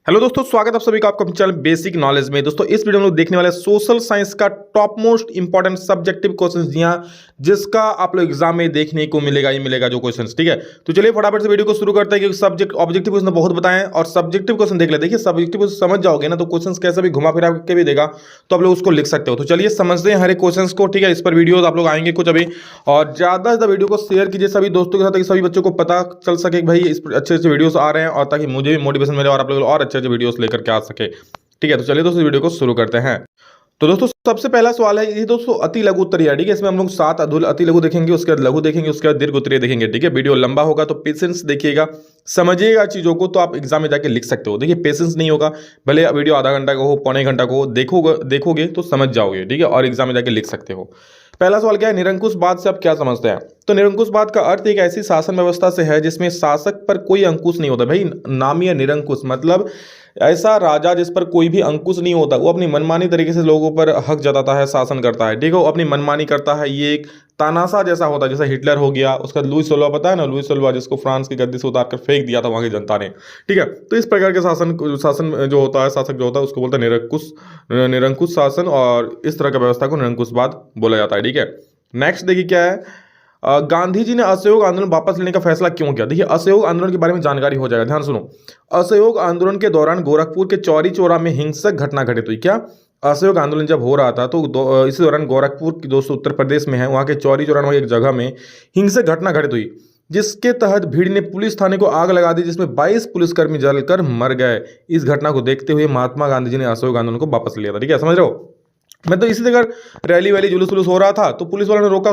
Hello दोस्तों, स्वागत है आप सभी का आपका अपने चैनल बेसिक नॉलेज में। दोस्तों इस वीडियो में लोग देखने वाले सोशल साइंस का top most important subjective questions जी हाँ, जिसका आप लोग एग्जाम में देखने को मिलेगा ही मिलेगा जो क्वेश्चंस। ठीक है, तो चलिए फटाफट से वीडियो को शुरू करते हैं क्योंकि सब्जेक्ट ऑब्जेक्टिव क्वेश्चन बहुत बताएं और सब्जेक्टिव क्वेश्चन देख ले। देखिए सब्जेक्टिव क्वेश्चन समझ जाओगे ना तो क्वेश्चन कैसे भी घुमा फिरा के भी देगा तो आप लोग उसको लिख सकते हो। तो चलिए समझते हैं हर एक क्वेश्चन को। ठीक है, इस पर वीडियो आप लोग आएंगे कुछ अभी, और ज्यादा से ज्यादा वीडियो को शेयर कीजिए सभी दोस्तों के साथ ताकि सभी बच्चों को पता चल सके कि भाई इस अच्छे अच्छे वीडियोस आ रहे हैं और ताकि मुझे भी मोटिवेशन मिले और आप लोग और अच्छे अच्छे वीडियोस लेकर के आ सके। ठीक है, तो चलिए दोस्तों वीडियो को शुरू करते हैं। तो दोस्तों सबसे पहला सवाल है ये दोस्तों अति लघु उत्तरीय। ठीक है, इसमें हम लोग 7 अति लघु देखेंगे, उसके बाद लघु देखेंगे, उसके बाद दीर्घ उत्तरीय देखेंगे। ठीक है, वीडियो लंबा होगा तो पेशेंस देखिएगा, समझिएगा चीजों को, तो आप एग्जाम में जाके लिख सकते हो। देखिए पेशेंस नहीं होगा, भले वीडियो आधा घंटा का हो पौने घंटा का हो, देखोगे तो समझ जाओगे। ठीक है, और एग्जाम में जाके लिख सकते हो। पहला सवाल क्या है, निरंकुशवाद से आप क्या समझते हैं? तो निरंकुशवाद का अर्थ एक ऐसी शासन व्यवस्था से है जिसमें शासक पर कोई अंकुश नहीं होता। भाई नाम ही है निरंकुश, मतलब ऐसा राजा जिस पर कोई भी अंकुश नहीं होता, वो अपनी मनमानी तरीके से लोगों पर हक जताता है, शासन करता है। ठीक है, वो अपनी मनमानी करता है। ये एक तानाशाह जैसा होता है, जैसे हिटलर हो गया, उसका लुईस सोलवा पता है ना, लुईस सोलवा जिसको फ्रांस की गद्दी से उतार कर फेंक दिया था वहां की जनता ने। ठीक है, तो इस प्रकार के शासन जो होता है, शासक जो होता है उसको बोलता है निरंकुश शासन, और इस तरह का व्यवस्था को निरंकुशवाद बोला जाता है। ठीक है, नेक्स्ट देखिए क्या है, गांधी जी ने असहयोग आंदोलन वापस लेने का फैसला क्यों किया? देखिए असहयोग आंदोलन के बारे में जानकारी हो जाएगा, ध्यान सुनो। असहयोग आंदोलन के दौरान गोरखपुर के चौरी चौरा में हिंसक घटना घटित हुई। क्या असहयोग आंदोलन जब हो रहा था तो इसी दौरान गोरखपुर की दोस्तों उत्तर प्रदेश में है, वहां के चौरी चौरा नामक एक जगह में हिंसक घटना घटित हुई, जिसके तहत भीड़ ने पुलिस थाने को आग लगा दी, जिसमें 22 पुलिसकर्मी जलकर मर गए। इस घटना को देखते हुए महात्मा गांधी जी ने असहयोग आंदोलन को वापस लिया था। ठीक है, समझ रहे हो? मतलब इसी जगह रैली वैली जुलूस वुलूस हो रहा था तो पुलिस वालों ने रोका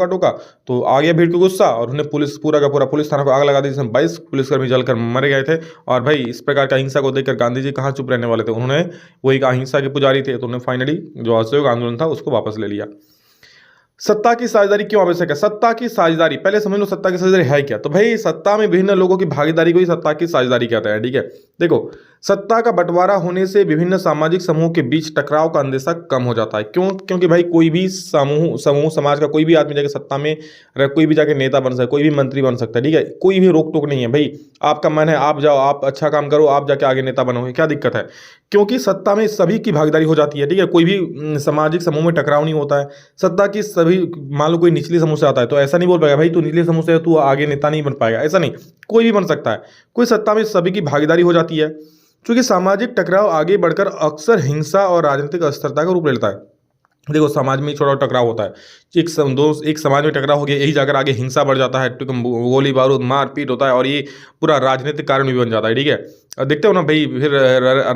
टोका तो आ गया भीड़ को गुस्सा, और उन्हें पुलिस पूरा का पूरा पुलिस थाना को आग लगा दी, जिसमें 22 पुलिसकर्मी जलकर मर गए थे। और भाई इस प्रकार का अहिंसा को देखकर गांधी जी कहाँ चुप रहने वाले थे, उन्होंने वो एक अहिंसा के पुजारी थे, तो उन्होंने फाइनली जो असहयोग आंदोलन था उसको वापस ले लिया। सत्ता की साझेदारी क्यों आवश्यक है? सत्ता की साझेदारी, पहले समझ लो सत्ता की साझेदारी है क्या। तो भाई सत्ता में विभिन्न लोगों की भागीदारी को ही सत्ता की साझेदारी कहते हैं। ठीक है, देखो सत्ता का बंटवारा होने से विभिन्न सामाजिक समूह के बीच टकराव का अंदेशा कम हो जाता है। क्यों? क्योंकि भाई कोई भी समूह समाज का कोई भी आदमी जाके सत्ता में कोई भी जाके नेता बन सकता है, कोई भी मंत्री बन सकता है। ठीक है, कोई भी रोक टोक नहीं है। भाई आपका मन है आप जाओ, आप अच्छा काम करो, आप जाके आगे नेता बनोगे, क्या दिक्कत है? क्योंकि सत्ता में सभी की भागीदारी हो जाती है। ठीक है, कोई भी सामाजिक समूह में टकराव नहीं होता है। सत्ता की सभी, मान लो कोई निचले समूह से आता है तो ऐसा नहीं बोल पाएगा भाई तू निचले समूह से है तू आगे नेता नहीं बन पाएगा, ऐसा नहीं, कोई भी बन सकता है। कोई सत्ता में सभी की भागीदारी हो जाती है, क्योंकि सामाजिक टकराव आगे बढ़कर अक्सर हिंसा और राजनीतिक अस्थिरता का रूप लेता है। देखो समाज में छोटा टकराव होता है, एक समाज में टकराव हो गया, यही जाकर आगे हिंसा बढ़ जाता है, गोली बारूद मारपीट होता है और ये पूरा राजनीतिक कारण भी बन जाता है। ठीक है, और देखते हो ना भाई फिर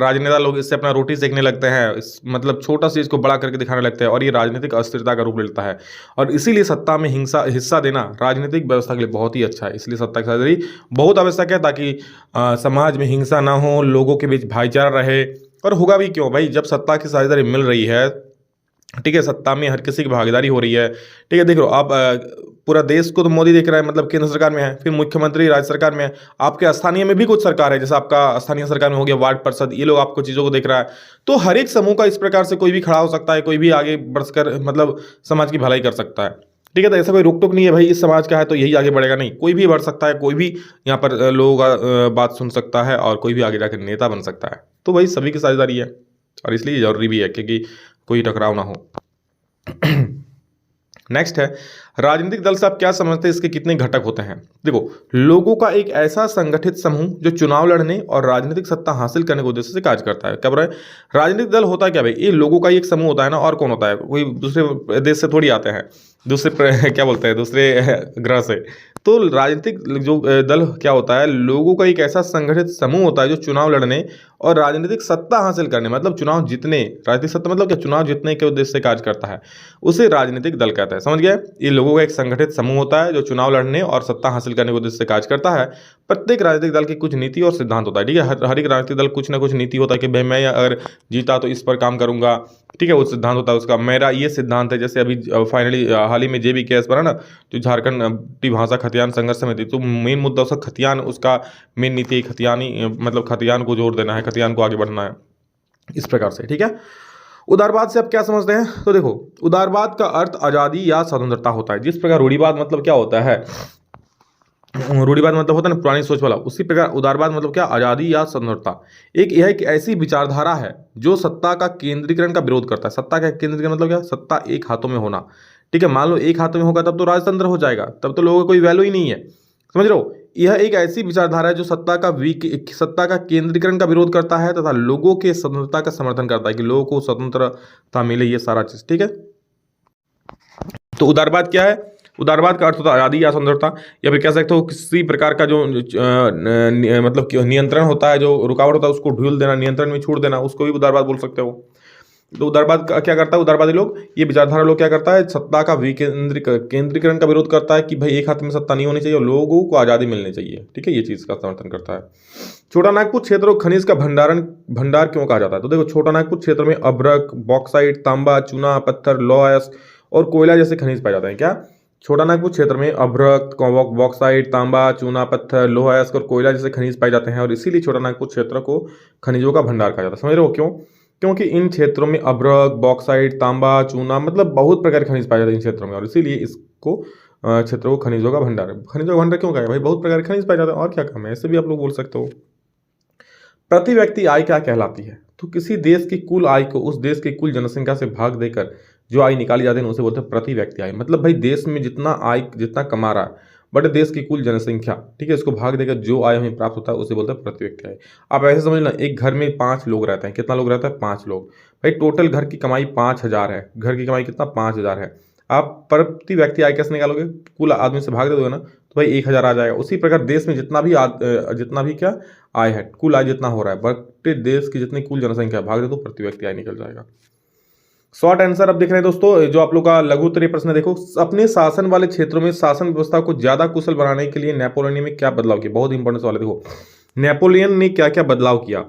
राजनेता लोग इससे अपना रोटी सेकने लगते हैं, मतलब छोटा सी इसको बड़ा करके दिखाने लगते हैं और ये राजनीतिक अस्थिरता का रूप लेता है। और इसीलिए सत्ता में हिस्सा देना राजनीतिक व्यवस्था के लिए बहुत ही अच्छा है। इसलिए सत्ता की साझेदारी बहुत आवश्यक है ताकि समाज में हिंसा ना हो, लोगों के बीच भाईचारा रहे। और होगा भी क्यों भाई, जब सत्ता की साझेदारी मिल रही है, ठीक है, सत्ता में हर किसी की भागीदारी हो रही है। ठीक है, देख लो आप पूरा देश को तो मोदी देख रहा है, मतलब केंद्र सरकार में है, फिर मुख्यमंत्री राज्य सरकार में है, आपके स्थानीय में भी कुछ सरकार है, जैसे आपका स्थानीय सरकार में हो गया वार्ड पार्षद, ये लोग आपको चीज़ों को देख रहा है। तो हर एक समूह का इस प्रकार से कोई भी खड़ा हो सकता है, कोई भी आगे बढ़कर मतलब समाज की भलाई कर सकता है। ठीक है, तो ऐसा कोई रोक टोक नहीं है भाई इस समाज का है तो यही आगे बढ़ेगा, नहीं, कोई भी बढ़ सकता है, कोई भी यहाँ पर लोगों का बात सुन सकता है और कोई भी आगे जाकर नेता बन सकता है। तो भाई सभी की साझेदारी है और इसलिए जरूरी भी है क्योंकि कोई टकराव ना हो। नेक्स्ट है, राजनीतिक दल से आप क्या समझते हैं, इसके कितने घटक होते हैं? देखो लोगों का एक ऐसा संगठित समूह जो चुनाव लड़ने और राजनीतिक सत्ता हासिल करने के उद्देश्य से कार्य करता है। क्या बोल रहा है? राजनीतिक दल होता है क्या भाई, ये लोगों का ही एक समूह होता है ना, और कौन होता है? कोई दूसरे देश से थोड़ी आते हैं, दूसरे क्या बोलते हैं, दूसरे ग्रह से। तो राजनीतिक जो दल क्या होता है, लोगों का एक ऐसा संगठित समूह होता है जो चुनाव लड़ने और राजनीतिक सत्ता हासिल करने, मतलब चुनाव जीतने, राजनीतिक सत्ता मतलब क्या, चुनाव जीतने के उद्देश्य से कार्य करता है, उसे राजनीतिक दल कहता है। समझ गया? ये लोगों का एक संगठित समूह होता है जो चुनाव लड़ने और सत्ता हासिल करने के उद्देश्य से कार्य करता है। प्रत्येक राजनीतिक दल की कुछ नीति और सिद्धांत होता है। ठीक है, हर एक राजनीतिक दल कुछ ना कुछ नीति होता है कि भाई मैं अगर जीता तो इस पर काम करूंगा। ठीक है, वो सिद्धांत होता है उसका, मेरा ये सिद्धांत है। जैसे अभी फाइनली हाल ही में जेबी केस पर है ना, जो झारखंड भाषा खतियान संघर्ष समिति, तो मेन मुद्दा उसका खतियान, उसका मेन नीति खतियानी, मतलब खतियान को जोर देना है, खतियान को आगे बढ़ना है, इस प्रकार से। ठीक है, उदारवाद से आप क्या समझते हैं? तो देखो उदारवाद का अर्थ आज़ादी या स्वतंत्रता होता है, जिस प्रकार रूढ़िवाद मतलब क्या होता है, रूढ़िवाद मतलब होता है ना पुरानी सोच वाला, उसी प्रकार उदारवाद मतलब क्या, आज़ादी या स्वतंत्रता। एक यह एक ऐसी विचारधारा है जो सत्ता का केंद्रीकरण का विरोध करता है। सत्ता का केंद्रीकरण मतलब क्या, सत्ता एक हाथों में होना। ठीक है, मान लो एक हाथों में होगा तब तो राजतंत्र हो जाएगा, तब तो लोगों को कोई वैल्यू ही नहीं है, समझ रहे हो। यह एक ऐसी विचारधारा है जो सत्ता का केंद्रीकरण का विरोध करता है तथा लोगों के स्वतंत्रता का समर्थन करता है, कि लोगों को स्वतंत्रता मिले, ये सारा चीज। ठीक है, तो उदारवाद क्या है, उदारवाद का अर्थ होता है आज़ादी या स्वतंत्रता, या फिर कह सकते हो किसी प्रकार का जो मतलब कि नियंत्रण होता है, जो रुकावट होता है उसको ढूल देना, नियंत्रण में छोड़ देना, उसको भी उदारवाद बोल सकते हो। तो उदारवाद क्या करता है, उदारवादी लोग, ये विचारधारा लोग क्या करता है, सत्ता का केंद्रीकरण का विरोध करता है, कि भाई एक हाथ में सत्ता नहीं होनी चाहिए और लोगों को आज़ादी मिलनी चाहिए। ठीक है, ये चीज़ का समर्थन करता है। छोटा नागपुर क्षेत्र को खनिज का भंडार क्यों कहा जाता है, तो देखो छोटा नागपुर क्षेत्र में अभ्रक, बॉक्साइट, तांबा, चूना पत्थर, लौह और कोयला जैसे खनिज पाए जाते हैं। क्या, छोटा नागपुर क्षेत्र में अभ्रक, बॉक्साइट, तांबा, चूना पत्थर, लोहा और कोयला जैसे खनिज पाए जाते हैं, और इसीलिए छोटा नागपुर क्षेत्र को खनिजों का भंडार कहा जाता है। समझ रहे हो क्यों, क्योंकि इन क्षेत्रों में अभ्रक, बॉक्साइट, तांबा, चूना मतलब बहुत प्रकार के खनिज पाए जाते हैं इन क्षेत्रों में, और इसीलिए इसको क्षेत्र को खनिजों का भंडार, खनिजों का भंडार क्यों कहा है भाई, बहुत प्रकार के खनिज पाए जाते हैं, और क्या काम है, ऐसे भी आप लोग बोल सकते हो। प्रति व्यक्ति आय क्या कहलाती है, तो किसी देश की कुल आय को उस देश की कुल जनसंख्या से भाग देकर जो आय निकाली जाती है उसे बोलते हैं प्रति व्यक्ति आय। मतलब भाई देश में जितना आय जितना कमा रहा है बट देश की कुल जनसंख्या, ठीक है, इसको भाग देकर जो आय हमें प्राप्त होता है उसे बोलते हैं प्रति व्यक्ति आय। आप ऐसे समझ लेना, एक घर में 5 लोग रहते हैं, कितना लोग रहता है, 5 लोग। भाई टोटल घर की कमाई 5,000 है, घर की कमाई कितना, 5,000 है। आप प्रति व्यक्ति आय कैसे निकालोगे, कुल आदमी से भाग दे दोगे ना, तो भाई 1,000 आ जाएगा। उसी प्रकार देश में जितना भी क्या आय है, कुल आय जितना हो रहा है बट देश की जितनी कुल जनसंख्या भाग दे तो प्रति व्यक्ति आय निकल जाएगा। शॉर्ट आंसर अब देख रहे हैं दोस्तों, जो आप लोग का लघु उत्तरीय प्रश्न है, देखो अपने शासन वाले क्षेत्रों में शासन व्यवस्था को ज्यादा कुशल बनाने के लिए नेपोलियन ने में क्या बदलाव किया, बहुत इंपॉर्टेंट सवाल है। देखो नेपोलियन ने क्या क्या बदलाव किया,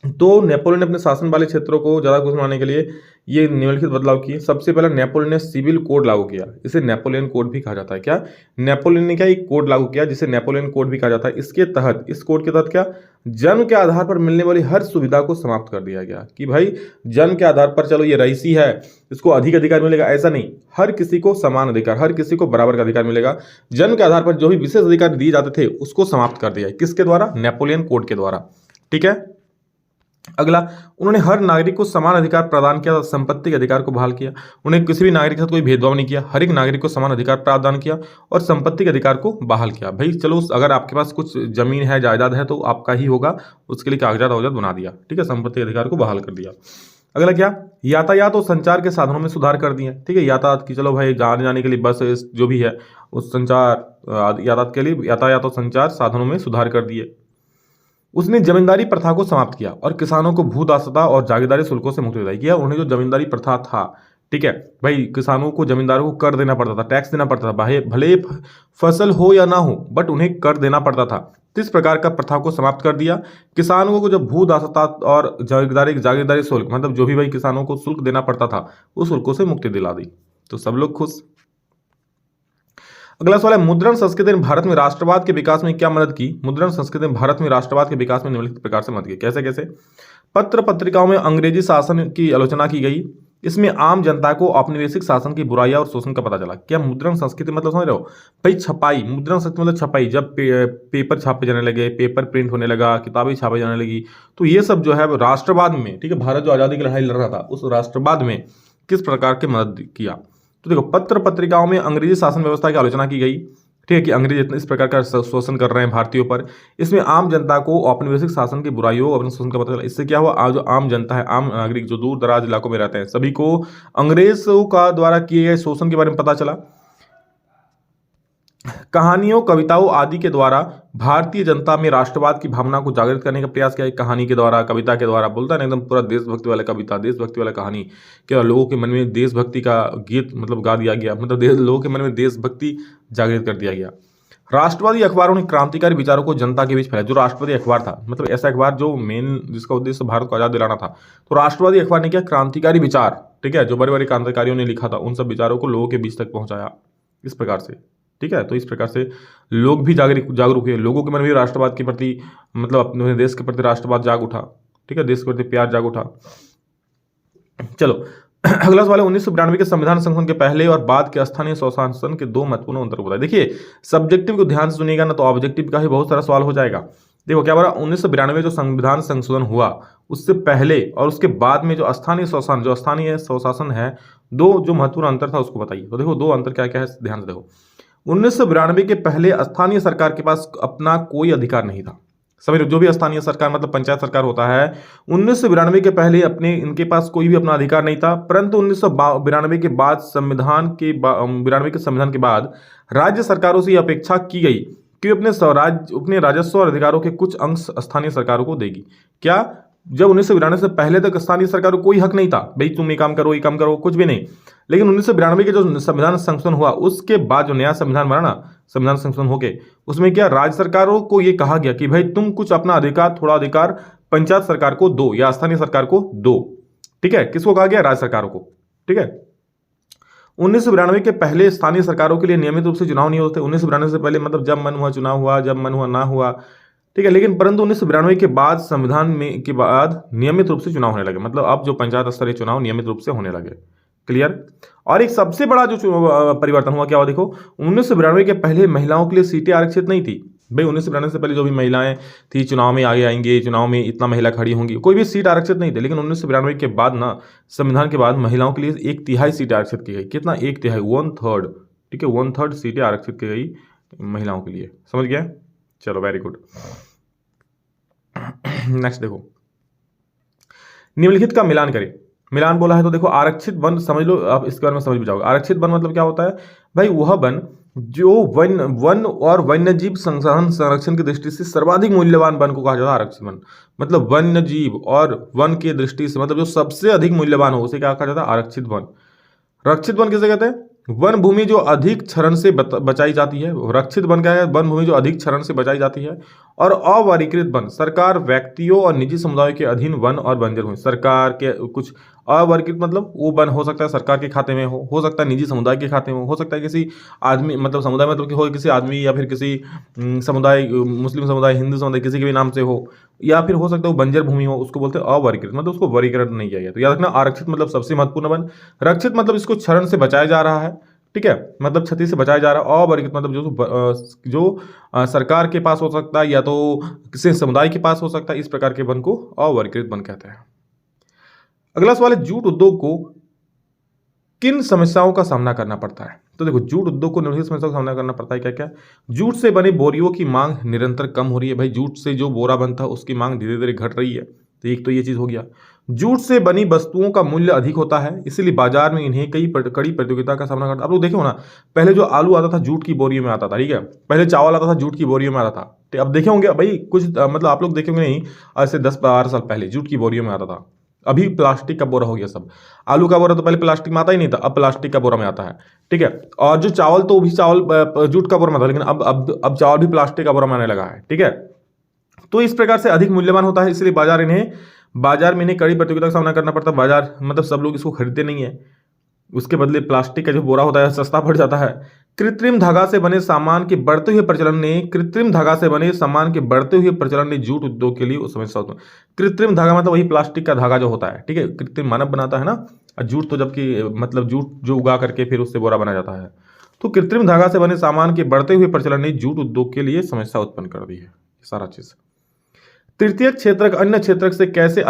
तो नेपोलियन ने अपने शासन वाले क्षेत्रों को ज्यादा कुशल बनाने के लिए ये निम्नलिखित बदलाव किए। सबसे पहले नेपोलियन ने सिविल कोड लागू किया, इसे नेपोलियन कोड भी कहा जाता है। क्या, नेपोलियन ने क्या एक कोड लागू किया जिसे नेपोलियन कोड भी कहा जाता है। इसके तहत, इस कोड के तहत क्या, जन्म के आधार पर मिलने वाली हर सुविधा को समाप्त कर दिया गया, कि भाई जन्म के आधार पर चलो ये रईसी है इसको अधिक अधिकार मिलेगा, ऐसा नहीं, हर किसी को समान अधिकार, हर किसी को बराबर का अधिकार मिलेगा। जन्म के आधार पर जो भी विशेष अधिकार दिए जाते थे उसको समाप्त कर दिया, किसके द्वारा, नेपोलियन कोड के द्वारा। ठीक है, अगला, उन्होंने हर नागरिक को समान अधिकार प्रदान किया, संपत्ति के अधिकार को बहाल किया। उन्हें किसी भी नागरिक के साथ कोई भेदभाव नहीं किया, हर एक नागरिक को समान अधिकार प्रदान किया और संपत्ति के अधिकार को बहाल किया। भाई चलो अगर आपके पास कुछ जमीन है, जायदाद है तो आपका ही होगा, उसके लिए कागजात वगैरह बना दिया। ठीक है, संपत्ति के अधिकार को बहाल कर दिया। अगला क्या, यातायात और संचार के साधनों में सुधार कर दिए। ठीक है, यातायात की, चलो भाई आने जाने के लिए बस जो भी है उस संचार यातायात के लिए यातायात और संचार साधनों में सुधार कर दिए। उसने जमींदारी प्रथा को समाप्त किया और किसानों को भूदासता और जागीरदारी शुल्कों से मुक्त किया। उन्हें जो जमींदारी प्रथा था, ठीक है भाई, किसानों को, जमींदारों को कर देना पड़ता था, टैक्स देना पड़ता था, भाई भले फसल हो या ना हो बट उन्हें कर देना पड़ता था। तो इस प्रकार का प्रथा को समाप्त कर दिया। किसानों को जो भूदासता और जागीरदारी शुल्क, मतलब जो भी भाई किसानों को शुल्क देना पड़ता था उस शुल्कों से मुक्ति दिला दी। तो सब लोग खुश। अगला सवाल है, मुद्रण संस्कृति ने भारत में राष्ट्रवाद के विकास में क्या मदद की। मुद्रण संस्कृति ने भारत में राष्ट्रवाद के विकास में निम्नलिखित प्रकार से मदद की। कैसे कैसे, पत्र पत्रिकाओं में अंग्रेजी शासन की आलोचना की गई, इसमें आम जनता को औपनिवेशिक शासन की बुराइयां और शोषण का पता चला। क्या मुद्रण संस्कृति मतलब समझ रहे हो भाई, छपाई, मुद्रण संस्कृति मतलब छपाई, जब पेपर छापे जाने लगे, पेपर प्रिंट होने लगा, किताबें छापे जाने लगी, तो ये सब जो है राष्ट्रवाद में, ठीक है, भारत जो आजादी की लड़ाई लड़ रहा था उस राष्ट्रवाद में किस प्रकार की मदद किया। तो देखो, पत्र पत्रिकाओं में अंग्रेजी शासन व्यवस्था की आलोचना की गई, ठीक है, कि अंग्रेज इस प्रकार का शोषण कर रहे हैं भारतीयों पर। इसमें आम जनता को औपनिवेशिक शासन की बुराइयों और शोषण का पता चला। इससे क्या हुआ, जो आम जनता है, आम नागरिक जो दूर दराज इलाकों में रहते हैं, सभी को अंग्रेजों का द्वारा किए गए शोषण के बारे में पता चला। कहानियों, कविताओं आदि के द्वारा भारतीय जनता में राष्ट्रवाद की भावना को जागृत करने का प्रयास किया। कहानी के द्वारा, कविता के द्वारा, बोलता है ना एकदम पूरा देशभक्ति वाला कविता, देशभक्ति वाला कहानी, क्या लोगों के मन में देशभक्ति का गीत मतलब गा दिया गया, मतलब लोगों के मन में देशभक्ति जागृत कर दिया गया। राष्ट्रवादी अखबारों ने क्रांतिकारी विचारों को जनता के बीच फैलाया। जो राष्ट्रवादी अखबार था, मतलब ऐसा अखबार जो मेन जिसका उद्देश्य भारत को आजाद दिलाना था, तो राष्ट्रवादी अखबार ने क्या, क्रांतिकारी विचार, ठीक है, जो बड़े बड़े क्रांतिकारियों ने लिखा था उन सब विचारों को लोगों के बीच तक पहुंचाया इस प्रकार से। ठीक है, तो इस प्रकार से लोग भी जागरूक हुए, लोगों के मन में राष्ट्रवाद के प्रति, मतलब अपने देश के प्रति राष्ट्रवाद जाग उठा। ठीक है, देश के प्रति प्यार जाग उठा। चलो अगला सवाल है 1992 के संविधान संशोधन के पहले और बाद के स्थानीय स्वशासन के दो महत्वपूर्ण अंतर को बताइए। देखिए सब्जेक्टिव को ध्यान से सुनिएगा ना तो ऑब्जेक्टिव का ही बहुत सारा सवाल हो जाएगा। देखो क्या बोला, 1992 जो संविधान संशोधन हुआ उससे पहले और उसके बाद में जो स्थानीय स्वशासन है, दो जो महत्वपूर्ण अंतर था उसको बताइए। तो देखो दो अंतर क्या क्या है, ध्यान से देखो। 1992 के पहले स्थानीय सरकार के पास अपना कोई अधिकार नहीं था। समझ लो, जो भी स्थानीय सरकार मतलब पंचायत सरकार होता है, 1992 के पहले अपने इनके पास कोई भी अपना अधिकार नहीं था। परंतु 1992 के बाद संविधान के 92 के संविधान के बाद राज्य सरकारों से यह अपेक्षा की गई कि अपने राजस्व और अधिकारों के कुछ अंश स्थानीय सरकारों को देगी। क्या, जब 1992 से पहले तक स्थानीय सरकारों को कोई हक नहीं था, भाई तुम ये काम करो ये काम करो, कुछ भी नहीं। लेकिन 1992 के जो संविधान संशोधन हुआ उसके बाद जो नया संविधान बना ना, संविधान संशोधन होके उसमें क्या राज्य सरकारों को ये कहा गया कि भाई तुम कुछ अपना अधिकार, थोड़ा अधिकार पंचायत सरकार को दो या स्थानीय सरकार को दो। ठीक है, किसको कहा गया? राज्य सरकारों को। ठीक है, 1992 के पहले स्थानीय सरकारों के लिए नियमित रूप से चुनाव नहीं होते। 1992 से पहले मतलब जब मन हुआ चुनाव हुआ, जब मन हुआ ना हुआ। ठीक है, लेकिन परंतु 1992 के बाद संविधान में के बाद नियमित रूप से चुनाव होने लगे। मतलब अब जो पंचायत स्तरीय चुनाव नियमित रूप से होने लगे। क्लियर? और एक सबसे बड़ा जो परिवर्तन हुआ क्या हुआ, देखो 1992 के पहले महिलाओं के लिए सीटें आरक्षित नहीं थी। भाई 1992 से पहले जो भी महिलाएं थी चुनाव में आगे आएंगे, चुनाव में इतना महिला खड़ी होंगी, कोई भी सीट आरक्षित नहीं थी। लेकिन 1992 के बाद ना, संविधान के बाद महिलाओं के लिए 1/3 सीटें आरक्षित की गई। कितना? 1/3, 1/3। ठीक है, 1/3 सीटें आरक्षित की गई महिलाओं के लिए। समझ गया? चलो वेरी गुड। नेक्स्ट देखो, निम्नलिखित का मिलान करें। मिलान बोला है तो देखो आरक्षित वन समझ लो, आप इसके बारे में समझ भी जाओगे। आरक्षित वन मतलब क्या होता है भाई? वह वन जो वन और वन्यजीव संसाधन संरक्षण की दृष्टि से सर्वाधिक मूल्यवान वन को कहा जाता है आरक्षित वन। मतलब वन्यजीव और वन की दृष्टि से मतलब जो सबसे अधिक मूल्यवान हो उसे क्या कहा जाता है? आरक्षित वन। रक्षित वन किसे कहते हैं? वन भूमि जो अधिक क्षरण से बचाई जाती है। रक्षित वन क्या है? वन भूमि जो अधिक क्षरण से बचाई जाती है। और अवर्गीकृत वन, सरकार, व्यक्तियों और निजी समुदायों के अधीन वन और बंजर भूमि। सरकार के कुछ अवर्गीकृत मतलब वो वन हो सकता है सरकार के खाते में हो सकता है निजी समुदाय के खाते में हो सकता है किसी आदमी मतलब समुदाय मतलब कि हो किसी आदमी या फिर किसी समुदाय, मुस्लिम समुदाय, हिंदू समुदाय, किसी के भी नाम से हो, या फिर हो सकता है वो बंजर भूमि हो, उसको बोलते हैं अवर्गीकृत, मतलब उसको वर्गीकरण नहीं किया गया। तो याद रखना, आरक्षित मतलब सबसे महत्वपूर्ण वन, रक्षित मतलब इसको क्षरण से बचाया जा रहा है। ठीक है, मतलब क्षति से बचाया जा रहा है। अवर्गीकृत मतलब जो सरकार के पास हो सकता है या तो किसी समुदाय के पास हो सकता है, इस प्रकार के वन को अवर्गीकृत वन कहते हैं। अगला सवाल है, जूट उद्योग को किन समस्याओं का सामना करना पड़ता है? तो देखो जूट उद्योग को निम्नलिखित समस्याओं का सामना करना पड़ता है। क्या क्या? जूट से बने बोरियों की मांग निरंतर कम हो रही है। भाई जूट से जो बोरा बनता है उसकी मांग धीरे धीरे घट रही है। तो एक तो ये चीज हो गया। जूट से बनी वस्तुओं का मूल्य अधिक होता है, इसलिए बाजार में इन्हें कड़ी प्रतियोगिता का सामना करता है। आप लोग देखे हो ना, पहले जो आलू आता था जूट की बोरियों में आता था। ठीक है, पहले चावल आता था जूट की बोरियों में आता था। तो अब देखे होंगे भाई कुछ मतलब आप लोग देखे होंगे नहीं, आज से 10-12 साल पहले जूट की बोरियों में आता था। अभी प्लास्टिक का बोरा हो गया सब। आलू का बोरा तो पहले प्लास्टिक में आता ही नहीं था, अब प्लास्टिक का बोरा में आता है। ठीक है, और जो चावल तो भी चावल जूट का बोरा में था, लेकिन अब चावल भी प्लास्टिक का बोरा में आने लगा है। ठीक है, तो इस प्रकार से अधिक मूल्यवान होता है, इसलिए बाजार में इन्हें कड़ी प्रतियोगिता का सामना करना पड़ता है। बाजार मतलब सब लोग इसको खरीदते नहीं है, उसके बदले प्लास्टिक का जो बोरा होता है सस्ता पड़ जाता है। कृत्रिम धागा से बने सामान के बढ़ते हुए प्रचलन ने जूट उद्योग के लिए समस्या होती है। कृत्रिम धागा मतलब वही प्लास्टिक का धागा जो होता है। ठीक है, कृत्रिम मानव बनाता है ना, और जूट तो जबकि मतलब जूट जो उगा करके फिर उससे बोरा बनाया जाता है। तो कृत्रिम धागा से बने सामान के बढ़ते हुए प्रचलन ने जूट उद्योग के लिए समस्या उत्पन्न कर दी है। सारा चीज तृतीयक क्षेत्रक अन्य क्षेत्रक से कैसे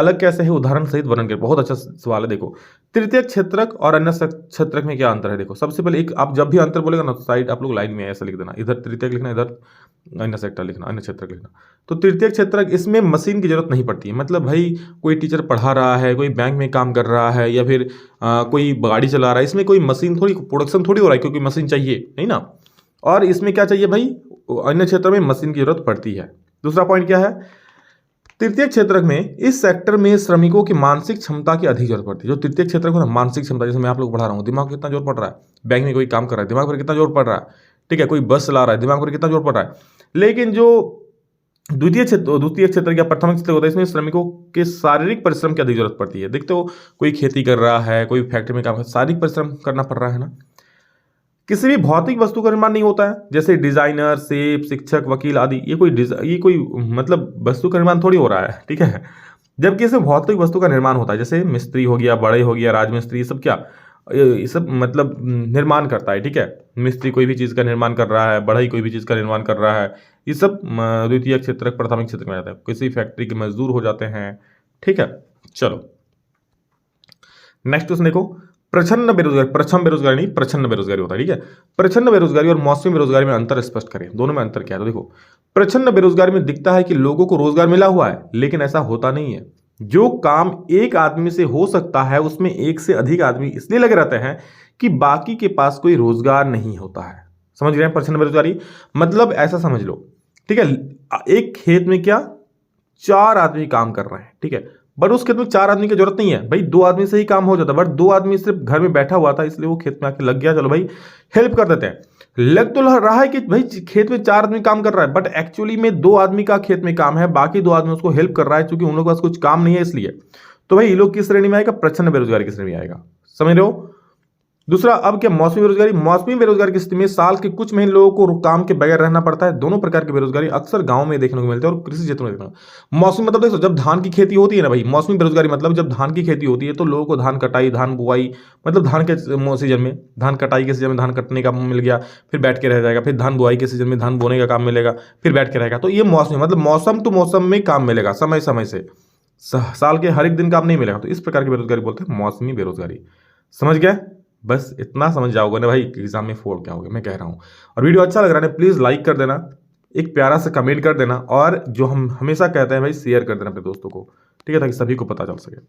है, उदाहरण सहित वर्णन करें। बहुत अच्छा सवाल है। देखो तृतीयक क्षेत्रक और अन्य क्षेत्रक में क्या अंतर है? देखो सबसे पहले एक, आप जब भी अंतर बोलेगा ना साइड आप लोग लाइन में ऐसा लिख देना, इधर तृतीयक लिखना, इधर अन्य सेक्टर लिखना, अन्य क्षेत्रक लिखना। तो तृतीयक क्षेत्रक इसमें मशीन की जरूरत नहीं पड़ती है। मतलब भाई कोई टीचर पढ़ा रहा है, कोई बैंक में काम कर रहा है, या फिर कोई गाड़ी चला रहा है, इसमें कोई मशीन थोड़ी प्रोडक्शन थोड़ी हो रहा है, क्योंकि मशीन चाहिए नहीं ना। और इसमें क्या चाहिए भाई? अन्य क्षेत्र में मशीन की जरूरत पड़ती है। दूसरा पॉइंट क्या है? तृतीय क्षेत्रक में इस सेक्टर में श्रमिकों की मानसिक क्षमता की अधिक जरूरत पड़ती है। जो तृतीय क्षेत्र को ना मानसिक क्षमता, जैसे मैं आप लोग पढ़ा रहा हूँ, दिमाग पर कितना जोर पड़ रहा है, बैंक में कोई काम कर रहा है दिमाग पर कितना जोर पड़ रहा है, ठीक है, कोई बस चला रहा है दिमाग पर कितना जोर पड़ रहा है। लेकिन जो द्वितीय क्षेत्र या प्राथमिक क्षेत्र होता है, इसमें श्रमिकों के शारीरिक परिश्रम की अधिक जरूरत पड़ती है। देखते हो कोई खेती कर रहा है, कोई फैक्ट्री में काम कर, शारीरिक परिश्रम करना पड़ रहा है ना। किसी भी भौतिक वस्तु का निर्माण नहीं होता है, जैसे डिजाइनर, सेफ, शिक्षक, वकील आदि। ये कोई मतलब वस्तु का निर्माण थोड़ी हो रहा है। ठीक है, जबकि इसमें भौतिक वस्तु का निर्माण होता है, जैसे मिस्त्री हो गया, बढ़ई हो गया, राजमिस्त्री, ये सब क्या, ये सब मतलब निर्माण करता है, ठीक है। मिस्त्री कोई भी चीज़ का निर्माण कर रहा है, बढ़ई कोई भी चीज़ का निर्माण कर रहा है, ये सब द्वितीय क्षेत्र प्राथमिक क्षेत्र में आता है। किसी फैक्ट्री के मजदूर हो जाते हैं, ठीक है। चलो नेक्स्ट क्वेश्चन देखो, प्रच्छन्न बेरोजगारी, प्रछम बेरोजगारी नहीं, प्रच्छन्न बेरोजगारी होता है, ठीक है। प्रच्छन्न बेरोजगारी और मौसमी बेरोजगारी में अंतर स्पष्ट करें, दोनों में अंतर क्या है। तो देखो, प्रच्छन्न बेरोजगारी में दिखता है कि लोगों को रोजगार मिला हुआ है, लेकिन ऐसा होता नहीं है। जो काम एक आदमी से हो सकता है उसमें एक से अधिक आदमी इसलिए लगे रहते हैं कि बाकी के पास कोई रोजगार नहीं होता है। समझ रहे हैं प्रच्छन्न बेरोजगारी मतलब ऐसा समझ लो, ठीक है। एक खेत में क्या 4 आदमी काम कर रहे हैं, ठीक है, बट उस खेत में 4 आदमी की जरूरत नहीं है भाई, 2 आदमी से ही काम हो जाता है। बट 2 आदमी सिर्फ घर में बैठा हुआ था इसलिए वो खेत में आके लग गया, चलो भाई हेल्प कर देते हैं। लग तो रहा है कि भाई खेत में 4 आदमी काम कर रहा है, बट एक्चुअली में 2 आदमी का खेत में काम है, बाकी 2 आदमी उसको हेल्प कर रहा है, क्योंकि उन लोगों के पास कुछ काम नहीं है इसलिए। तो भाई ये लोग किस श्रेणी में आएगा, प्रच्छन्न बेरोजगारी की श्रेणी में आएगा, समझ रहे हो। दूसरा, अब क्या मौसमी बेरोजगारी, मौसमी बेरोजगारी की स्थिति में साल के कुछ महीने लोगों को काम के बगैर रहना पड़ता है। दोनों प्रकार की बेरोजगारी अक्सर गांव में देखने को मिलते हैं और कृषि क्षेत्र में देखने को। मौसमी मतलब देखो, जब धान की खेती होती है ना भाई, मौसमी बेरोजगारी मतलब जब धान की खेती होती है तो लोगों को धान कटाई, धान बुआई, मतलब धान के सीजन में, धान कटाई के सीजन में धान कटने का मिल गया, फिर बैठ के रह जाएगा, फिर धान बुआई के सीजन में धान बोने का काम मिलेगा, फिर बैठ के रहेगा। तो ये मौसमी मतलब मौसम टू मौसम में काम मिलेगा, समय समय से, साल के हर एक दिन काम नहीं मिलेगा। तो इस प्रकार की बेरोजगारी बोलते हैं मौसमी बेरोजगारी। समझ गए, बस इतना समझ जाओगे ना भाई, एग्जाम में फोड़ क्या होगा, मैं कह रहा हूँ। और वीडियो अच्छा लग रहा है प्लीज़ लाइक कर देना, एक प्यारा सा कमेंट कर देना, और जो हम हमेशा कहते हैं भाई शेयर कर देना अपने दोस्तों को, ठीक है, ताकि सभी को पता चल सके।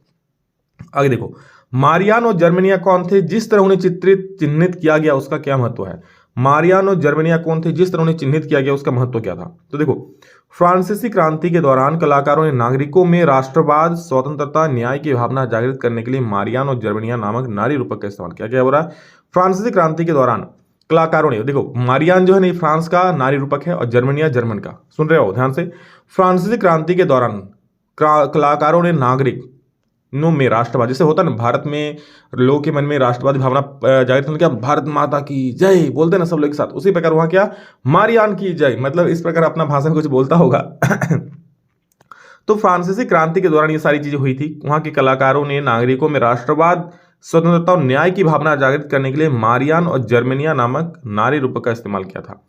आगे देखो, मारियान और जर्मनिया कौन थे जिस तरह उन्हें चिन्हित किया गया, उसका क्या महत्व है। मारियान और जर्मनिया कौन थे जिस तरह उन्हें चिन्हित किया गया, उसका महत्व क्या था। तो देखो, फ्रांसीसी क्रांति के दौरान कलाकारों ने नागरिकों में राष्ट्रवाद, स्वतंत्रता, न्याय की भावना जागृत करने के लिए मारियान और जर्मनिया नामक नारी रूपक का इस्तेमाल किया। क्या हो रहा है, फ्रांसीसी क्रांति के दौरान कलाकारों ने, देखो मारियान जो है नहीं फ्रांस का नारी रूपक है और जर्मनिया जर्मन का, सुन रहे हो ध्यान से। फ्रांसीसी क्रांति के दौरान कलाकारों ने नागरिक नो में राष्ट्रवाद, जैसे होता है ना भारत में लोगों के मन में राष्ट्रवादी भावना जागृत करने, क्या भारत माता की जय बोलते हैं ना सब लोग एक साथ, उसी प्रकार वहां क्या मारियान की जय, मतलब इस प्रकार अपना भाषा में कुछ बोलता होगा। तो फ्रांसीसी क्रांति के दौरान ये सारी चीजें हुई थी। वहां के कलाकारों ने नागरिकों में राष्ट्रवाद, स्वतंत्रता और न्याय की भावना जागृत करने के लिए मारियान और जर्मनिया नामक नारी रूपक का इस्तेमाल किया था,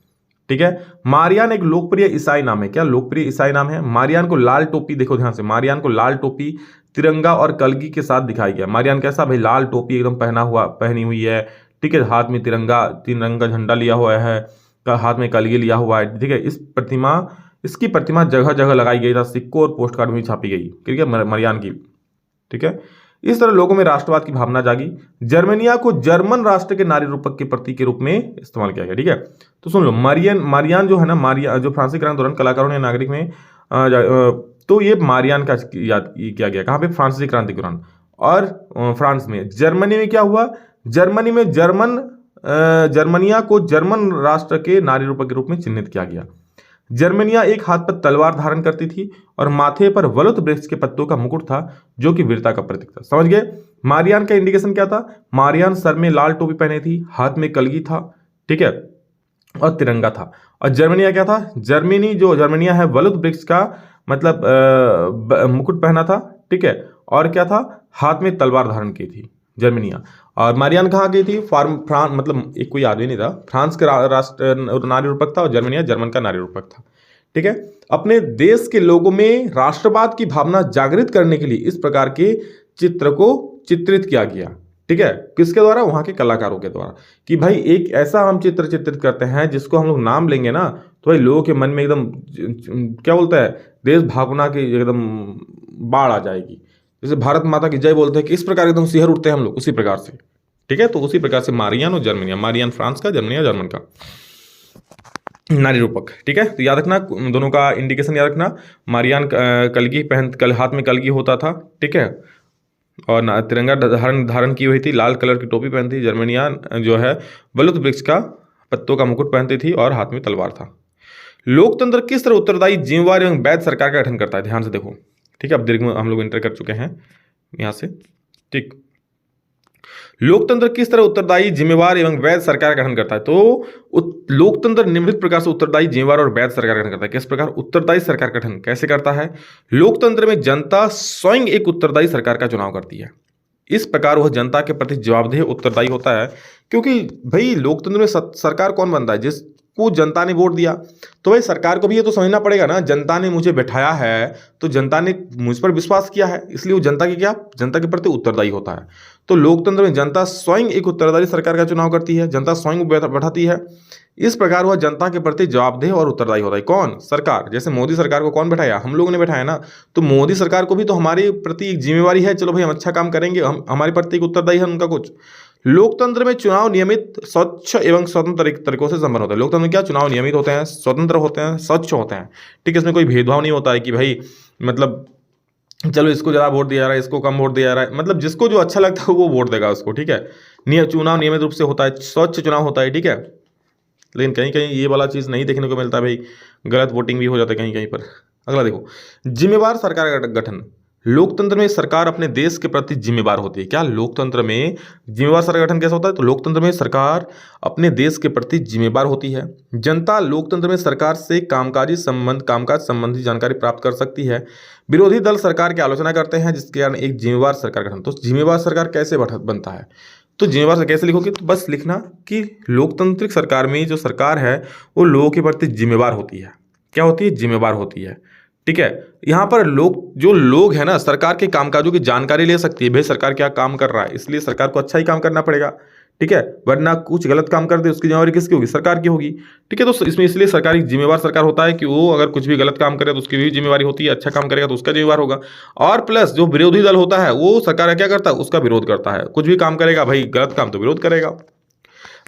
ठीक है। मारियान एक लोकप्रिय ईसाई नाम है, क्या लोकप्रिय ईसाई नाम है। मारियान को लाल टोपी, देखो ध्यान से, मारियान को लाल टोपी, तिरंगा और कलगी के साथ दिखाया गया। मारियान कैसा भाई, लाल टोपी एकदम पहनी हुई है, ठीक है, हाथ में तिरंगा झंडा लिया हुआ है, हाथ में कलगी लिया हुआ है, ठीक है। इसकी प्रतिमा जगह जगह लगाई गई था, सिक्कों और पोस्ट कार्ड में छापी गई, ठीक है, मारियान की, ठीक है। इस तरह लोगों में राष्ट्रवाद की भावना जागी। जर्मनिया को जर्मन राष्ट्र के नारी रूपक के प्रतीक के रूप में इस्तेमाल किया गया, ठीक है। तो सुन लो, मारियान जो है ना, जो फ्रांसीसी क्रांति दौरान कलाकारों ने नागरिक में तो ये मारियान का याद किया गया, कहाँ पे, फ्रांसीसी क्रांति के दौरान। और फ्रांस में, जर्मनी में क्या हुआ, जर्मनी में जर्मनिया को जर्मन राष्ट्र के नारी रूपक के रूप में चिन्हित किया गया। जर्मनिया एक हाथ पर तलवार धारण करती थी और माथे पर वलुत वृक्ष के पत्तों का मुकुट था, जो कि वीरता का प्रतीक था। समझ गए, मारियान का इंडिकेशन क्या था, मारियान सर में लाल टोपी पहने थी, हाथ में कलगी था, ठीक है, और तिरंगा था। और जर्मनिया क्या था, जर्मनिया है वलुत वृक्ष का मतलब मुकुट पहना था, ठीक है, और क्या था, हाथ में तलवार धारण की थी जर्मनिया। और मारियान कहाँ गई थी, फ्रांस, मतलब एक कोई आदमी नहीं था, फ्रांस का राष्ट्र नारी रूपक था और जर्मनिया जर्मन का नारी रूपक था, ठीक है। अपने देश के लोगों में राष्ट्रवाद की भावना जागृत करने के लिए इस प्रकार के चित्र को चित्रित किया गया, ठीक है, किसके द्वारा, वहां के कलाकारों के द्वारा, कि भाई एक ऐसा हम चित्र चित्रित करते हैं जिसको हम लोग नाम लेंगे ना तो भाई लोगों के मन में एकदम क्या बोलता है, देश भावना की एकदम बाढ़ आ जाएगी। जैसे भारत माता की जय बोलते हैं कि इस प्रकार एकदम सिहर उठते हैं हम लोग, उसी प्रकार से, ठीक है। तो उसी प्रकार से मारियान और जर्मनिया, मारियान फ्रांस का, जर्मनिया जर्मन का नारी रूपक, ठीक है। तो याद रखना, दोनों का इंडिकेशन याद रखना। मारियान हाथ में कलगी होता था, ठीक है, और तिरंगा धारण की हुई थी, लाल कलर की टोपी पहनती थी। जर्मनिया जो है वलुत वृक्ष का पत्तों का मुकुट पहनती थी और हाथ में तलवार था। लोकतंत्र किस तरह उत्तरदायी, जिम्मेवार एवं वैध सरकार का गठन करता है, ध्यान से देखो, ठीक है। अब दीर्घ में हम लोग एंटर कर चुके हैं यहाँ से, ठीक। लोकतंत्र किस तरह उत्तरदायी, जिम्मेवार एवं वैध सरकार का गठन करता है? तो लोकतंत्र निम्नलिखित प्रकार से उत्तरदायी, जिम्मेवार और वैध सरकार का गठन करता है। किस प्रकार उत्तरदायी सरकार का गठन कैसे करता है? लोकतंत्र में जनता स्वयं एक उत्तरदायी सरकार का चुनाव करती है। इस प्रकार वह जनता के प्रति जवाबदेह उत्तरदायी होता है, क्योंकि भाई लोकतंत्र में सरकार कौन बनता है? जिसको जनता ने वोट दिया। तो भाई सरकार को भी ये तो समझना पड़ेगा ना, जनता ने मुझे बैठाया है तो जनता ने मुझ पर विश्वास किया है, इसलिए वो जनता के प्रति उत्तरदायी होता है। तो लोकतंत्र में जनता स्वयं एक उत्तरदायी सरकार का चुनाव करती है, जनता स्वयं बैठाती है। इस प्रकार वह जनता के प्रति जवाबदेह और उत्तरदायी होता है। कौन? सरकार। जैसे मोदी सरकार को कौन बैठाया? हम लोगों ने बैठाया ना। तो मोदी सरकार को भी तो हमारे प्रति एक जिम्मेवारी है, चलो भाई हम अच्छा काम करेंगे, हम हमारे प्रति एक उत्तरदायी है उनका कुछ। लोकतंत्र में चुनाव नियमित, स्वच्छ एवं स्वतंत्र तरीकों से संपन्न होता है। लोकतंत्र में क्या चुनाव नियमित होते हैं, स्वतंत्र होते हैं, स्वच्छ होते हैं। ठीक है, इसमें कोई भेदभाव नहीं होता है कि भाई मतलब चलो इसको ज़्यादा वोट दिया जा रहा है, इसको कम वोट दिया जा रहा है, मतलब जिसको जो अच्छा लगता है वो वोट देगा उसको। ठीक है, चुनाव नियमित रूप से होता है, स्वच्छ चुनाव होता है। ठीक है, लेकिन कहीं कहीं ये वाला चीज़ नहीं देखने को मिलता है भाई, गलत वोटिंग भी हो जाता है कहीं कहीं पर। अगला देखो, जिम्मेवार सरकार का गठन। लोकतंत्र में सरकार अपने देश के प्रति जिम्मेवार होती है। क्या? लोकतंत्र में जिम्मेवार सरकार गठन कैसा होता है? तो लोकतंत्र में सरकार अपने देश के प्रति जिम्मेवार होती है। जनता लोकतंत्र में सरकार से कामकाज संबंधी जानकारी प्राप्त कर सकती है। विरोधी दल सरकार की आलोचना करते हैं, जिसके कारण एक जिम्मेवार सरकार गठन। तो जिम्मेवार सरकार कैसे बनता है? तो जिम्मेवार से कैसे लिखोगे? तो बस लिखना कि लोकतांत्रिक सरकार में जो सरकार है वो लोगों के प्रति जिम्मेवार होती है। क्या होती है? जिम्मेवार होती है। ठीक है, यहाँ पर लोग है ना, सरकार के कामकाजों की जानकारी ले सकती है। भाई सरकार क्या काम कर रहा है, इसलिए सरकार को अच्छा ही काम करना पड़ेगा। ठीक है, वरना कुछ गलत काम कर दे उसकी जिम्मेवारी किसकी होगी? सरकार की होगी। ठीक है, तो इसमें इसलिए सरकारी जिम्मेवार सरकार होता है कि वो अगर कुछ भी गलत काम करे तो उसकी भी जिम्मेवारी होती है, अच्छा काम करेगा तो उसका जिम्मेवार होगा। और प्लस जो विरोधी दल होता है वो सरकार क्या करता है? उसका विरोध करता है। कुछ भी काम करेगा भाई गलत काम तो विरोध करेगा।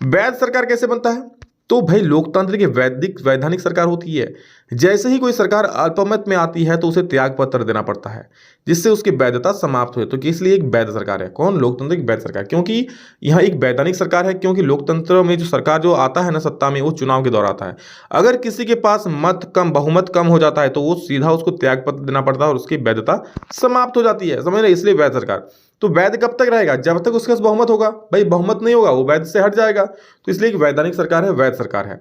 वैध सरकार कैसे बनता है? तो भाई लोकतंत्र की वैधानिक सरकार होती है। जैसे ही कोई सरकार अल्पमत में आती है तो उसे त्याग पत्र देना पड़ता है, जिससे उसकी वैधता समाप्त हुई। तो इसलिए एक वैध सरकार है। कौन? लोकतंत्र की वैध सरकार। क्योंकि यह एक वैधानिक सरकार है, क्योंकि लोकतंत्र में जो सरकार जो आता है ना सत्ता में, वो चुनाव के दौरान आता है। अगर किसी के पास बहुमत कम हो जाता है तो वो सीधा उसको त्याग पत्र देना पड़ता है और उसकी वैधता समाप्त हो जाती है। समझ रहे? इसलिए वैध सरकार। तो वैध कब तक रहेगा? जब तक उसके पास बहुमत होगा। भाई बहुमत नहीं होगा वो वैध से हट जाएगा। तो इसलिए एक वैधानिक सरकार है, वैध सरकार है।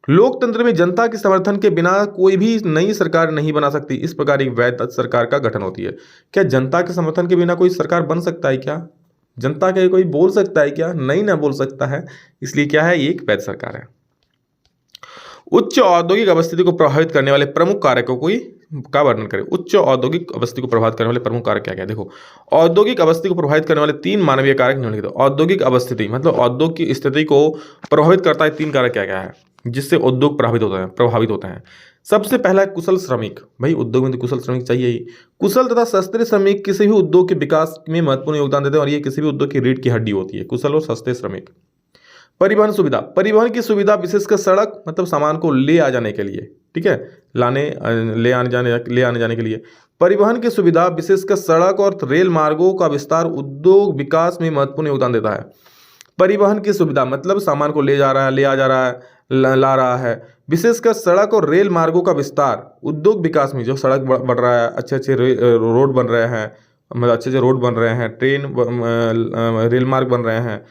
लोकतंत्र में जनता के समर्थन के बिना कोई भी नई सरकार नहीं बना सकती। इस प्रकार एक वैध सरकार का गठन होती है। क्या जनता के समर्थन के बिना कोई सरकार बन सकता है क्या? जनता के कोई बोल सकता है क्या? नहीं ना बोल सकता है। इसलिए क्या है? ये एक वैध सरकार है। उच्च औद्योगिक अवस्थिति को प्रभावित करने वाले प्रमुख कारकों का वर्णन करें। उच्च औद्योगिक अवस्थिति को प्रभावित करने वाले प्रमुख कारक क्या क्या? देखो, औद्योगिक अवस्थिति को प्रभावित करने वाले 3 मानवीय कारक निम्नलिखित। औद्योगिक अवस्थिति मतलब उद्योग की स्थिति को प्रभावित करता है 3 कारक क्या क्या है जिससे उद्योग प्रभावित होते हैं। सबसे पहला है कुशल श्रमिक। भाई उद्योग में तो कुशल श्रमिक चाहिए ही। कुशल तथा सस्ते श्रमिक किसी भी उद्योग के विकास में महत्वपूर्ण योगदान देते हैं और ये किसी भी उद्योग की रीढ़ की हड्डी होती है, कुशल और सस्ते श्रमिक। परिवहन सुविधा। परिवहन की सुविधा विशेषकर सड़क मतलब सामान को ले आ जाने के लिए। ठीक है, ले आने जाने के लिए परिवहन की सुविधा विशेषकर सड़क और रेल मार्गों का विस्तार उद्योग विकास में महत्वपूर्ण योगदान देता है। परिवहन की सुविधा मतलब सामान को ले जा रहा है, ले आ जा रहा है, ला रहा है। विशेषकर सड़क और रेल मार्गों का विस्तार उद्योग विकास में, जो सड़क बढ़ रहा है, अच्छे अच्छे रोड बन रहे हैं, मतलब अच्छे अच्छे रोड बन रहे हैं, ट्रेन रेल मार्ग बन रहे हैं,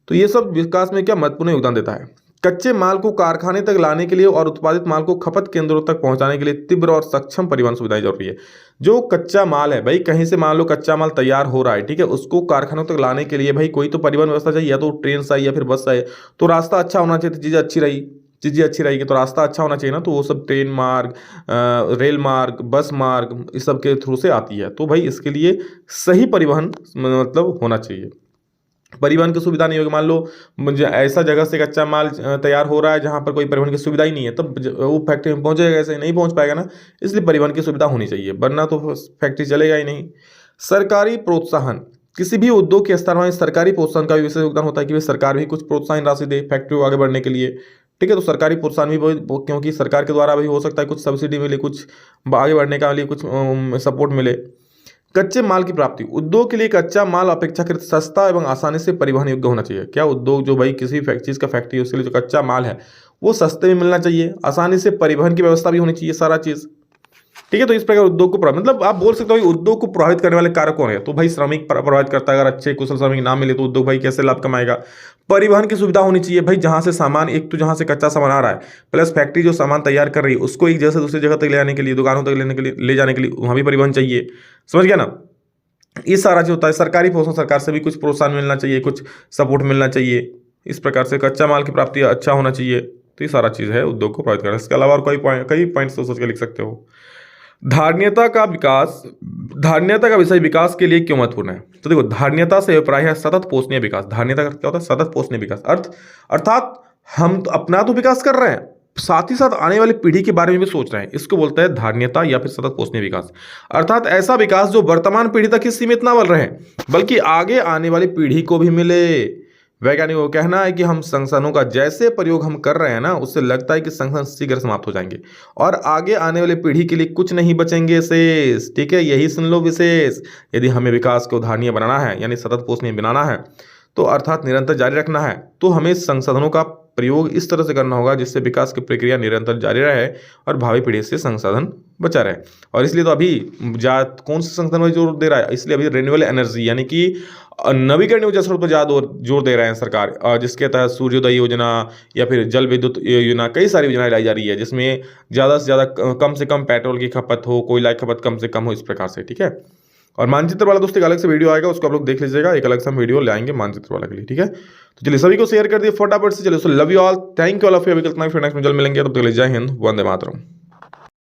तो ये सब विकास में क्या महत्वपूर्ण योगदान देता है। कच्चे माल को कारखाने तक लाने के लिए और उत्पादित माल को खपत केंद्रों तक पहुंचाने के लिए तीव्र और सक्षम परिवहन सुविधाएं जरूरी है। जो कच्चा माल है भाई, कहीं से मान लो कच्चा माल तैयार हो रहा है, ठीक है, उसको कारखानों तक लाने के लिए भाई कोई तो परिवहन व्यवस्था चाहिए, या तो ट्रेन से या फिर बस से। तो रास्ता अच्छा होना चाहिए, चीज़ें अच्छी रहेगी तो रास्ता अच्छा होना चाहिए ना, तो वो सब ट्रेन मार्ग, रेल मार्ग, बस मार्ग, इस सब के थ्रू से आती है। तो भाई इसके लिए सही परिवहन मतलब होना चाहिए। परिवहन की सुविधा नहीं होगी, मान लो मुझे ऐसा जगह से कच्चा माल तैयार हो रहा है जहाँ पर कोई परिवहन की सुविधा ही नहीं है, तब वो फैक्ट्री में पहुँचेगा कैसे? नहीं पहुँच पाएगा ना। इसलिए परिवहन की सुविधा होनी चाहिए, वरना तो फैक्ट्री चलेगा ही नहीं। सरकारी प्रोत्साहन। किसी भी उद्योग के स्तर में सरकारी प्रोत्साहन का भी विशेष योगदान होता है कि सरकार भी कुछ प्रोत्साहन राशि दे फैक्ट्री को आगे बढ़ने के लिए। ठीक है, तो सरकारी प्रोत्साहन भी क्योंकि सरकार के द्वारा भी हो सकता है कुछ सब्सिडी मिले, कुछ आगे बढ़ने का लिए कुछ सपोर्ट मिले। कच्चे माल की प्राप्ति। उद्योग के लिए कच्चा माल अपेक्षाकृत सस्ता एवं आसानी से परिवहन योग्य होना चाहिए। क्या उद्योग जो भाई किसी चीज़ का फैक्ट्री, उसके लिए जो कच्चा माल है वो सस्ते में मिलना चाहिए, आसानी से परिवहन की व्यवस्था भी होनी चाहिए, सारा चीज़। ठीक है। तो इस प्रकार उद्योग को मतलब आप बोल सकते हो उद्योग को प्रभावित करने वाले कारक कौन है, तो भाई श्रमिक प्रभावित करता है। अगर अच्छे कुशल श्रमिक ना मिले तो उद्योग भाई कैसे लाभ कमाएगा। परिवहन की सुविधा होनी चाहिए भाई, जहां से सामान, एक तो जहां से कच्चा सामान आ रहा है, प्लस फैक्ट्री जो सामान तैयार कर रही है उसको एक जगह से दूसरी जगह तक ले जाने के लिए, दुकानों तक लेने के लिए, ले जाने के लिए वहां भी परिवहन चाहिए। समझ गया ना। ये सारा जो होता है सरकारी पोषण, सरकार से भी कुछ प्रोत्साहन मिलना चाहिए, कुछ सपोर्ट मिलना चाहिए। इस प्रकार से कच्चा माल की प्राप्ति अच्छा होना चाहिए। तो ये सारा चीज़ है उद्योग को प्रभावित करना। इसके अलावा और कई पॉइंट्स तो सोच के लिख सकते हो। धारणीयता का विकास, धारणीयता का विषय विकास के लिए क्यों महत्वपूर्ण है। तो देखो, धारणीयता से अभिप्राय है सतत पोषणीय विकास। धारणीयता का क्या होता है, सतत पोषणीय विकास। अर्थात हम तो अपना तो विकास कर रहे हैं, साथ ही साथ आने वाली पीढ़ी के बारे में भी सोच रहे हैं। इसको बोलते हैं धारणीयता या फिर सतत पोषणीय विकास। अर्थात ऐसा विकास जो वर्तमान पीढ़ी तक ही सीमित ना बन रहे, बल्कि आगे आने वाली पीढ़ी को भी मिले। वैज्ञानिकों का कहना है कि हम संसाधनों का जैसे प्रयोग हम कर रहे हैं ना, उससे लगता है कि संसाधन शीघ्र समाप्त हो जाएंगे और आगे आने वाली पीढ़ी के लिए कुछ नहीं बचेंगे शेष। ठीक है, यही सुन लो विशेष। यदि हमें विकास को धारणीय बनाना है यानी सतत पोषणीय बनाना है, तो अर्थात निरंतर जारी रखना है, तो हमें संसाधनों का प्रयोग इस तरह से करना होगा जिससे विकास की प्रक्रिया निरंतर जारी रहे और भावी पीढ़ी से संसाधन बचा रहे। और इसलिए तो अभी कौन से संसाधन पर जोर दे रहा है, इसलिए अभी रिन्यूएबल एनर्जी यानी कि नवीकरणीय ऊर्जा स्रोत पर ज़्यादा जोर दे रहे हैं सरकार, और जिसके तहत सूर्योदय योजना या फिर जल विद्युत योजना, कई सारी योजनाएं लाई जा रही है जिसमें ज़्यादा से ज़्यादा कम से कम पेट्रोल की खपत हो, कोयला की खपत कम से कम हो, इस प्रकार से। ठीक है। और मानचित्र वाला दोस्तों एक अलग से वीडियो आएगा, उसको आप लोग देख लीजिएगा। एक अलग से हम वीडियो लाएंगे मानचित्र वाला के लिए। ठीक है, तो चलिए सभी को शेयर कर दिए फटाफट से। चलिए, so love you all, thank you all of you. अभी कल नेक्स्ट में जल्द मिलेंगे, तब तक के लिए जय हिंद, वंदे मातरम।